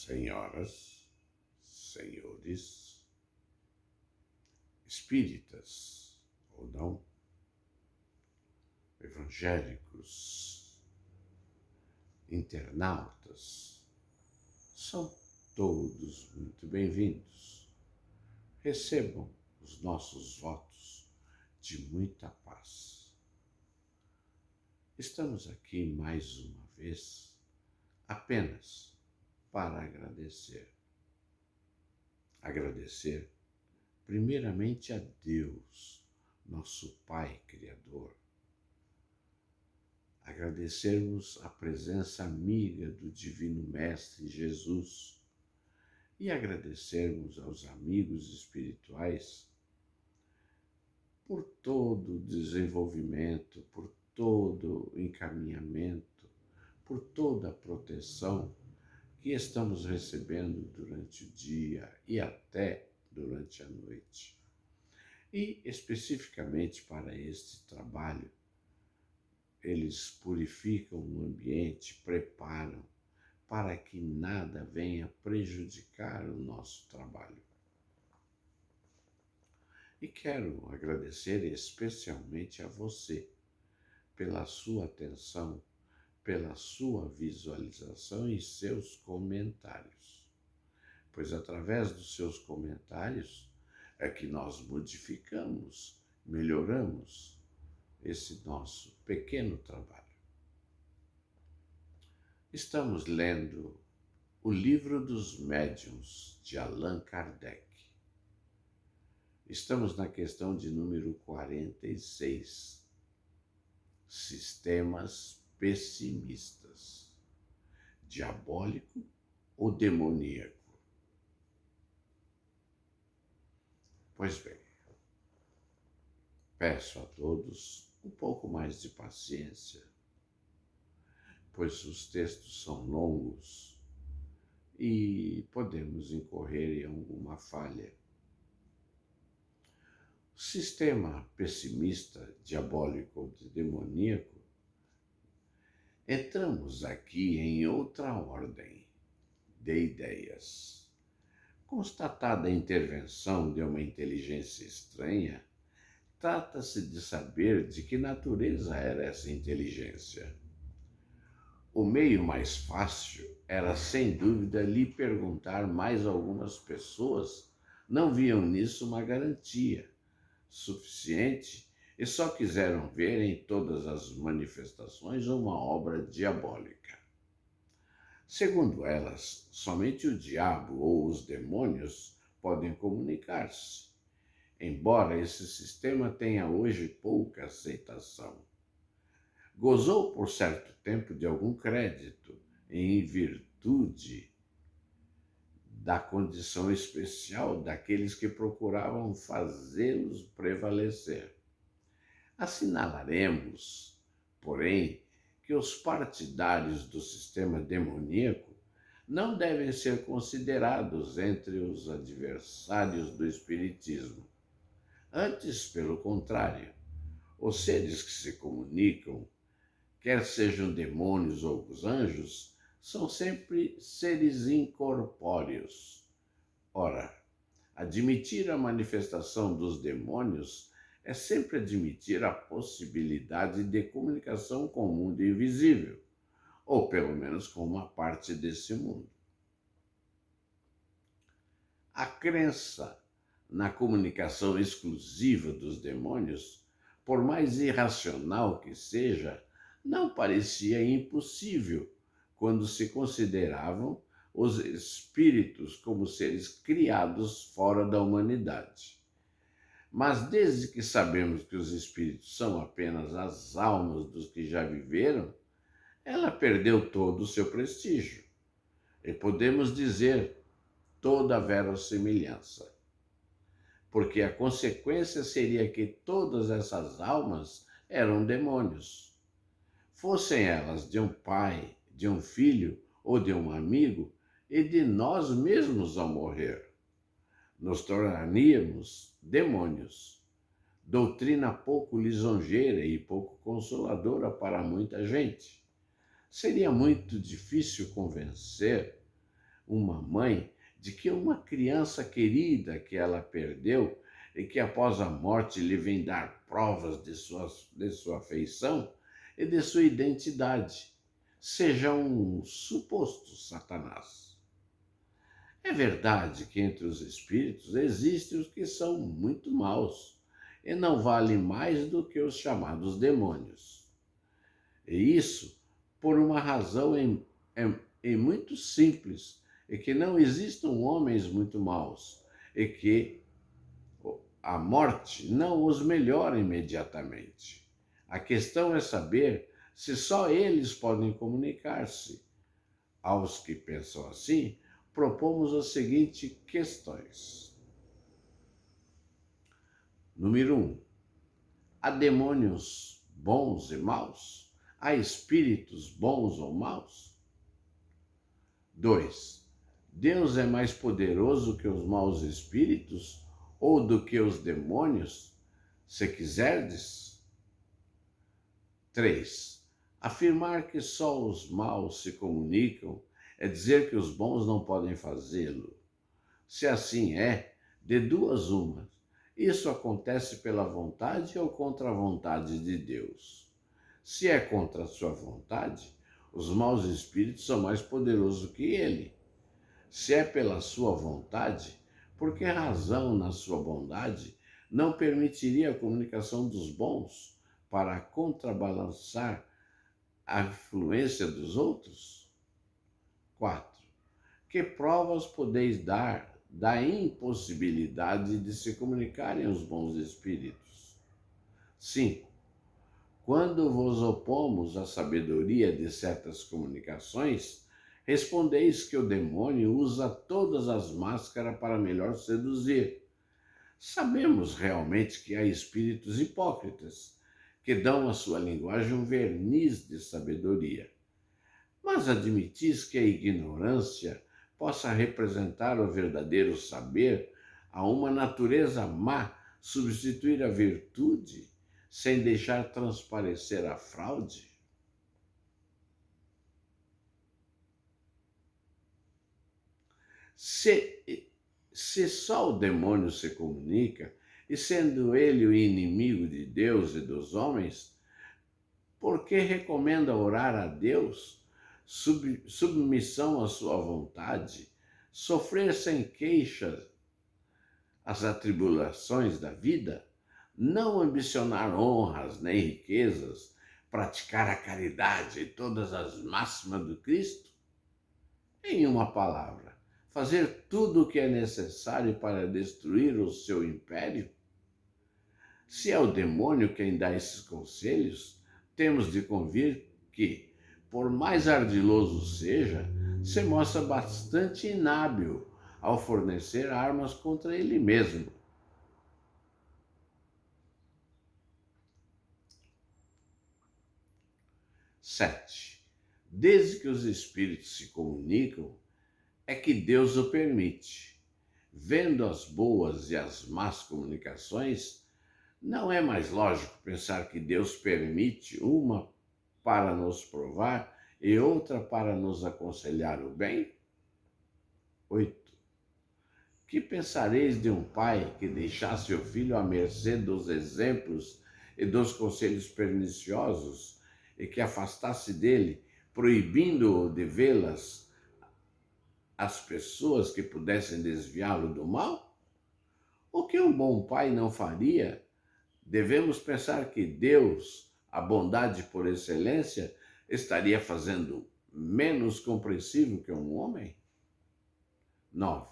Senhoras, senhores, espíritas ou não, evangélicos, internautas, são todos muito bem-vindos. Recebam os nossos votos de muita paz. Estamos aqui mais uma vez apenas para agradecer. Agradecer primeiramente a Deus, nosso Pai Criador. Agradecermos a presença amiga do Divino Mestre Jesus e agradecermos aos amigos espirituais por todo o desenvolvimento, por todo o encaminhamento, por toda a proteção que estamos recebendo durante o dia e até durante a noite. E, especificamente para este trabalho, eles purificam o ambiente, preparam para que nada venha prejudicar o nosso trabalho. E quero agradecer especialmente a você pela sua atenção, pela sua visualização e seus comentários. Pois através dos seus comentários é que nós modificamos, melhoramos esse nosso pequeno trabalho. Estamos lendo o Livro dos Médiuns, de Allan Kardec. Estamos na questão de número 46. Sistemas pessimistas. Diabólico ou demoníaco? Pois bem, peço a todos um pouco mais de paciência, pois os textos são longos e podemos incorrer em alguma falha. O sistema pessimista, diabólico ou demoníaco, entramos aqui em outra ordem de ideias. Constatada a intervenção de uma inteligência estranha, trata-se de saber de que natureza era essa inteligência. O meio mais fácil era, sem dúvida, lhe perguntar, mas algumas pessoas não viam nisso uma garantia suficiente e só quiseram ver em todas as manifestações uma obra diabólica. Segundo elas, somente o diabo ou os demônios podem comunicar-se, embora esse sistema tenha hoje pouca aceitação. Gozou por certo tempo de algum crédito em virtude da condição especial daqueles que procuravam fazê-los prevalecer. Assinalaremos, porém, que os partidários do sistema demoníaco não devem ser considerados entre os adversários do espiritismo. Antes, pelo contrário, os seres que se comunicam, quer sejam demônios ou os anjos, são sempre seres incorpóreos. Ora, admitir a manifestação dos demônios é sempre admitir a possibilidade de comunicação com o mundo invisível, ou pelo menos com uma parte desse mundo. A crença na comunicação exclusiva dos demônios, por mais irracional que seja, não parecia impossível quando se consideravam os espíritos como seres criados fora da humanidade. Mas desde que sabemos que os espíritos são apenas as almas dos que já viveram, ela perdeu todo o seu prestígio. E podemos dizer toda a verossimilhança. Porque a consequência seria que todas essas almas eram demônios. Fossem elas de um pai, de um filho ou de um amigo, e de nós mesmos ao morrer. Nos tornaríamos demônios. Doutrina pouco lisonjeira e pouco consoladora para muita gente. Seria muito difícil convencer uma mãe de que uma criança querida que ela perdeu e que após a morte lhe vem dar provas de sua afeição e de sua identidade, seja um suposto Satanás. É verdade que entre os espíritos existem os que são muito maus e não valem mais do que os chamados demônios. E isso por uma razão muito simples, é que não existam homens muito maus e que a morte não os melhora imediatamente. A questão é saber se só eles podem comunicar-se. Aos que pensam assim, propomos as seguintes questões. Número 1. Há demônios bons e maus? Há espíritos bons ou maus? 2. Deus é mais poderoso que os maus espíritos ou do que os demônios, se quiserdes? 3. Afirmar que só os maus se comunicam é dizer que os bons não podem fazê-lo. Se assim é, de duas umas. Isso acontece pela vontade ou contra a vontade de Deus? Se é contra a sua vontade, os maus espíritos são mais poderosos que ele. Se é pela sua vontade, por que razão, na sua bondade, não permitiria a comunicação dos bons para contrabalançar a influência dos outros? 4. Que provas podeis dar da impossibilidade de se comunicarem os bons espíritos? 5. Quando vos opomos à sabedoria de certas comunicações, respondeis que o demônio usa todas as máscaras para melhor seduzir. Sabemos realmente que há espíritos hipócritas que dão à sua linguagem um verniz de sabedoria. Mas admitis que a ignorância possa representar o verdadeiro saber, a uma natureza má substituir a virtude, sem deixar transparecer a fraude? Se só o demônio se comunica, e sendo ele o inimigo de Deus e dos homens, por que recomenda orar a Deus, submissão à sua vontade, sofrer sem queixa as atribulações da vida, não ambicionar honras nem riquezas, praticar a caridade e todas as máximas do Cristo? Em uma palavra, fazer tudo o que é necessário para destruir o seu império? Se é o demônio quem dá esses conselhos, temos de convir que, por mais ardiloso seja, se mostra bastante inábil ao fornecer armas contra ele mesmo. 7. Desde que os espíritos se comunicam, é que Deus o permite. Vendo as boas e as más comunicações, não é mais lógico pensar que Deus permite uma para nos provar e outra para nos aconselhar o bem? 8. Que pensareis de um pai que deixasse o filho à mercê dos exemplos e dos conselhos perniciosos e que afastasse dele, proibindo-o de vê-las as pessoas que pudessem desviá-lo do mal? O que um bom pai não faria? Devemos pensar que Deus, a bondade por excelência, estaria fazendo menos compreensível que um homem? 9.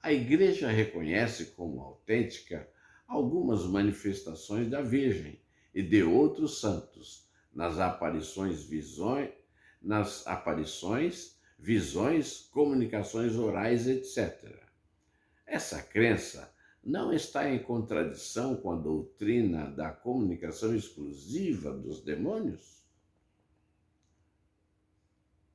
A Igreja reconhece como autêntica algumas manifestações da Virgem e de outros santos nas aparições, visões, comunicações orais, etc. Essa crença não está em contradição com a doutrina da comunicação exclusiva dos demônios?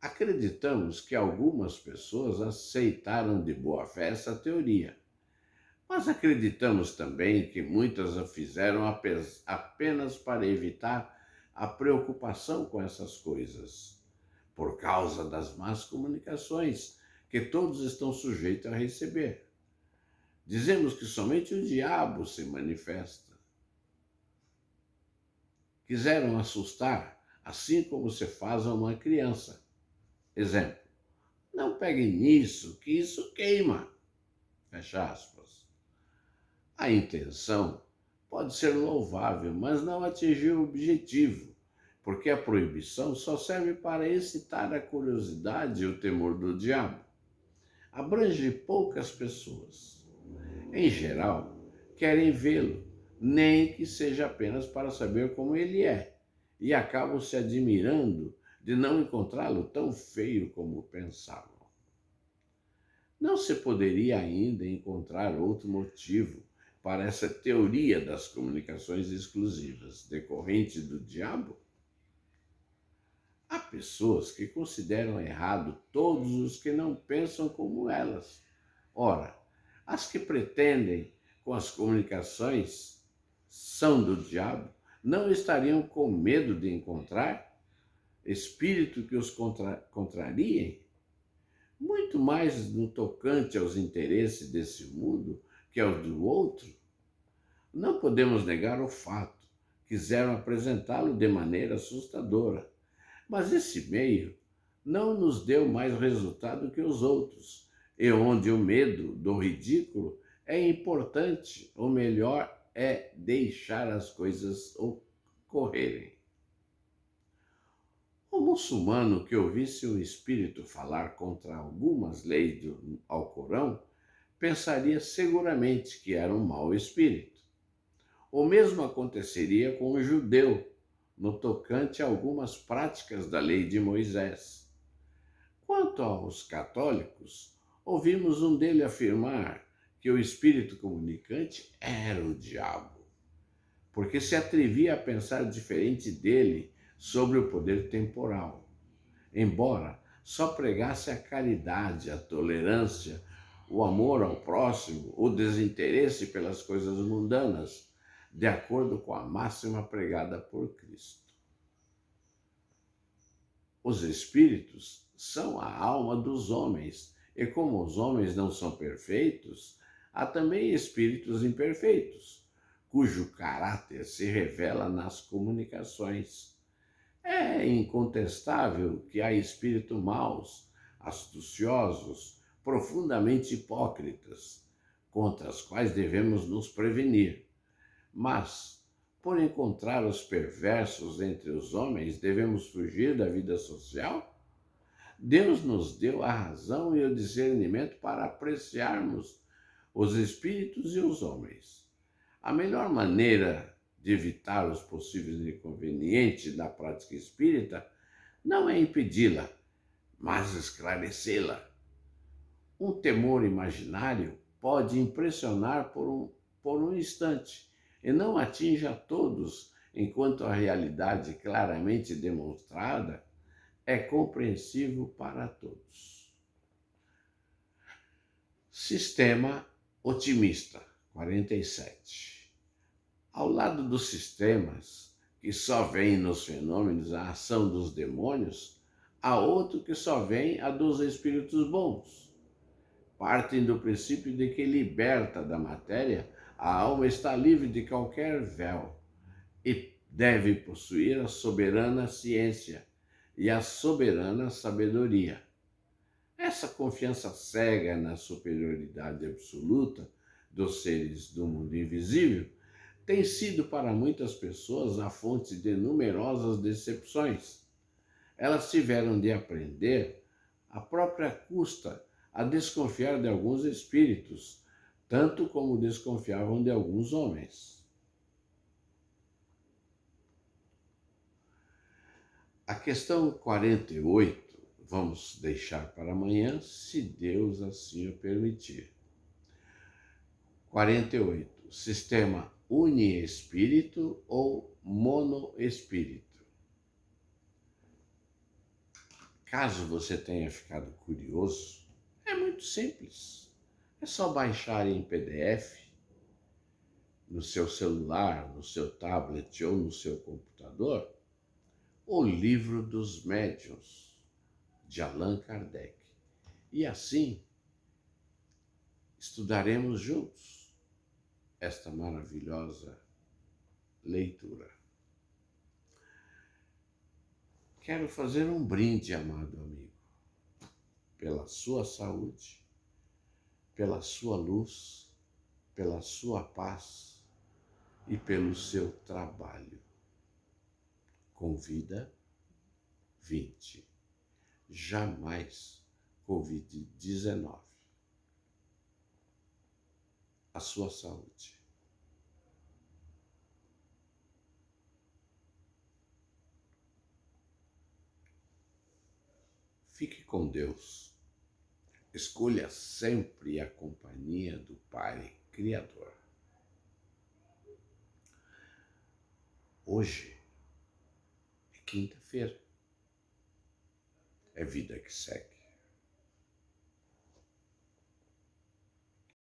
Acreditamos que algumas pessoas aceitaram de boa fé essa teoria, mas acreditamos também que muitas a fizeram apenas para evitar a preocupação com essas coisas, por causa das más comunicações que todos estão sujeitos a receber. Dizemos que somente o diabo se manifesta. Quiseram assustar, assim como se faz a uma criança. Exemplo: não peguem nisso, que isso queima. Fecha aspas. A intenção pode ser louvável, mas não atingir o objetivo, porque a proibição só serve para excitar a curiosidade e o temor do diabo. Abrange poucas pessoas. Em geral, querem vê-lo, nem que seja apenas para saber como ele é, e acabam se admirando de não encontrá-lo tão feio como pensavam. Não se poderia ainda encontrar outro motivo para essa teoria das comunicações exclusivas decorrente do diabo? Há pessoas que consideram errado todos os que não pensam como elas. Ora, as que pretendem com as comunicações são do diabo, não estariam com medo de encontrar espírito que os contrariem? Muito mais no tocante aos interesses desse mundo que aos do outro? Não podemos negar o fato. Quiseram apresentá-lo de maneira assustadora, mas esse meio não nos deu mais resultado que os outros, e onde o medo do ridículo é importante, o melhor é deixar as coisas ocorrerem. O muçulmano que ouvisse um espírito falar contra algumas leis do Alcorão pensaria seguramente que era um mau espírito. O mesmo aconteceria com o judeu no tocante a algumas práticas da lei de Moisés. Quanto aos católicos, ouvimos um deles afirmar que o espírito comunicante era o diabo, porque se atrevia a pensar diferente dele sobre o poder temporal, embora só pregasse a caridade, a tolerância, o amor ao próximo, o desinteresse pelas coisas mundanas, de acordo com a máxima pregada por Cristo. Os espíritos são a alma dos homens, e como os homens não são perfeitos, há também espíritos imperfeitos, cujo caráter se revela nas comunicações. É incontestável que há espíritos maus, astuciosos, profundamente hipócritas, contra os quais devemos nos prevenir. Mas, por encontrar os perversos entre os homens, devemos fugir da vida social? Deus nos deu a razão e o discernimento para apreciarmos os espíritos e os homens. A melhor maneira de evitar os possíveis inconvenientes da prática espírita não é impedi-la, mas esclarecê-la. Um temor imaginário pode impressionar por um instante e não atinge a todos, enquanto a realidade claramente demonstrada é compreensível para todos. Sistema otimista, 47. Ao lado dos sistemas que só veem nos fenômenos a ação dos demônios, há outro que só vem a dos espíritos bons. Partem do princípio de que, liberta da matéria, a alma está livre de qualquer véu e deve possuir a soberana ciência e a soberana sabedoria. Essa confiança cega na superioridade absoluta dos seres do mundo invisível tem sido para muitas pessoas a fonte de numerosas decepções. Elas tiveram de aprender, à própria custa, a desconfiar de alguns espíritos, tanto como desconfiavam de alguns homens. A questão 48 vamos deixar para amanhã, se Deus assim o permitir. 48. Sistema uniespírito ou monoespírito? Caso você tenha ficado curioso, é muito simples. É só baixar em PDF no seu celular, no seu tablet ou no seu computador o Livro dos Médiuns, de Allan Kardec, E assim estudaremos juntos esta maravilhosa leitura. Quero fazer um brinde, amado amigo, pela sua saúde, pela sua luz, pela sua paz e pelo seu trabalho. Convida 20. Jamais Covid-19. A sua saúde. Fique com Deus. Escolha sempre a companhia do Pai Criador. Hoje é quinta-feira. É vida que segue.